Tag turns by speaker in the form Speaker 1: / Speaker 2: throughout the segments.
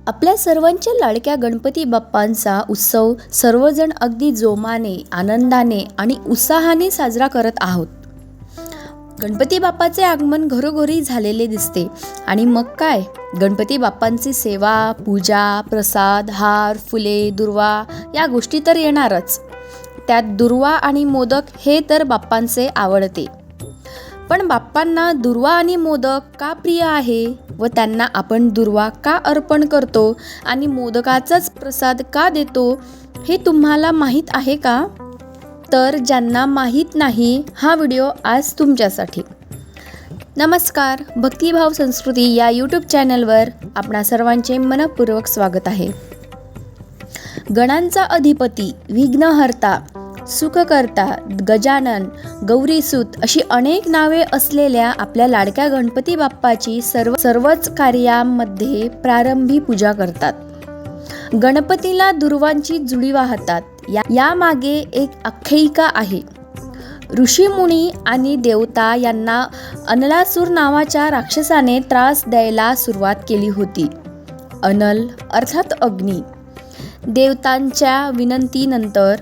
Speaker 1: आपल्या सर्वांच्या लाडक्या गणपती बाप्पांचा उत्सव सर्वजण अगदी जोमाने, आनंदाने आणि उत्साहाने साजरा करत आहोत. गणपती बाप्पाचे आगमन घरोघरी झालेले दिसते आणि मग काय, गणपती बाप्पांची सेवा, पूजा, प्रसाद, हार, फुले, दुर्वा या गोष्टी तर येणारच. त्यात दुर्वा आणि मोदक हे तर बाप्पांचे आवडते. पण बाप्पांना दुर्वा आणि मोदक का प्रिय आहे व त्यांना आपण दुर्वा का अर्पण करतो आणि मोदकाचाच प्रसाद का देतो हे तुम्हाला माहीत आहे का? तर ज्यांना माहीत नाही, हा व्हिडिओ आज तुमच्यासाठी. नमस्कार, भक्तिभाव संस्कृती या यूट्यूब चॅनलवर आपणा सर्वांचे मनपूर्वक स्वागत आहे. गणांचा अधिपती, विघ्नहर्ता, सुखकर्ता, गजानन, गौरीसूत अशी अनेक नावे असलेल्या आपल्या लाडक्या गणपती बाप्पाची सर्वच कार्यामध्ये प्रारंभी पूजा करतात. गणपतीला दुर्वांची जुडी वाहतात. यामागे एक आख्यायिका आहे. ऋषीमुनी आणि देवता यांना अनलासूर नावाच्या राक्षसाने त्रास द्यायला सुरुवात केली होती. अनल अर्थात अग्नी. देवतांच्या विनंतीनंतर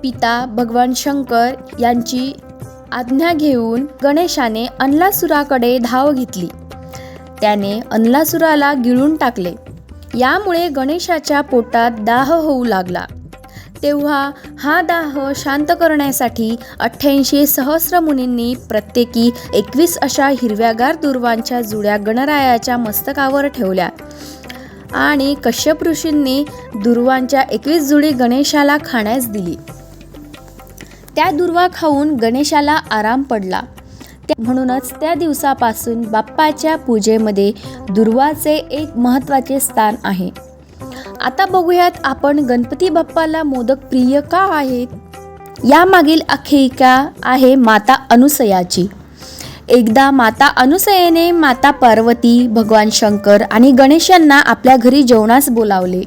Speaker 1: पिता भगवान शंकर यांची आज्ञा घेऊन गणेशाने अनलासुराकडे धाव घेतली. त्याने अनलासुराला गिळून टाकले. यामुळे गणेशाच्या पोटात दाह होऊ लागला. तेव्हा हा दाह शांत करण्यासाठी 88 सहस्र मुनींनी प्रत्येकी 21 अशा हिरव्यागार दुर्वांच्या जुड्या गणरायाच्या मस्तकावर ठेवल्या आणि कश्यप ऋषींनी दुर्वांच्या 21 जुडी गणेशाला खाण्यास दिली. त्या दुर्वा खाऊन गणेशाला आराम पडला. म्हणूनच त्या दिवसापासून बाप्पाच्या पूजेमध्ये दुर्वाचे एक महत्त्वाचे स्थान आहे. आता बघूयात आपण गणपती बाप्पाला मोदक प्रिय का आहेत. यामागील आख्यायिका आहे माता अनुसयाची. एकदा माता अनुसयेने माता पार्वती, भगवान शंकर आणि गणेशांना आपल्या घरी जेवणास बोलावले.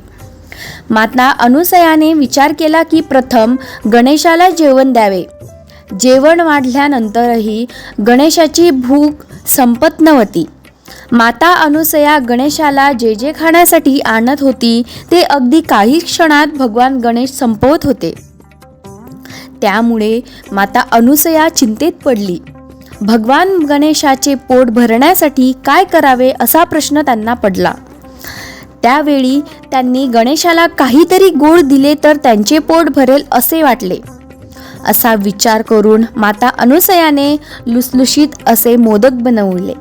Speaker 1: माता अनुसयाने विचार केला की प्रथम गणेशाला जेवण द्यावे. जेवण वाढल्यानंतरही गणेशाची भूक संपत नव्हती. माता अनुसया गणेशाला जे जे खाण्यासाठी आणत होती ते अगदी काही क्षणात भगवान गणेश संपवत होते. त्यामुळे माता अनुसया चिंतेत पडली. भगवान गणेशाचे पोट भरण्यासाठी काय करावे असा प्रश्न त्यांना पडला. त्यावेळी त्यांनी गणेशाला काहीतरी गोड दिले तर त्यांचे पोट भरेल असे वाटले. असा विचार करून माता अनुसयाने लुसलुशीत असे मोदक बनवले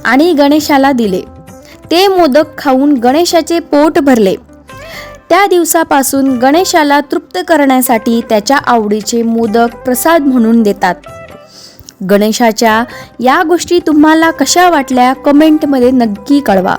Speaker 1: आणि गणेशाला दिले. ते मोदक खाऊन गणेशाचे पोट भरले. त्या दिवसापासून गणेशाला तृप्त करण्यासाठी त्याच्या आवडीचे मोदक प्रसाद म्हणून देतात. गणेशाच्या या गोष्टी तुम्हाला कशा वाटल्या कमेंटमध्ये नक्की कळवा.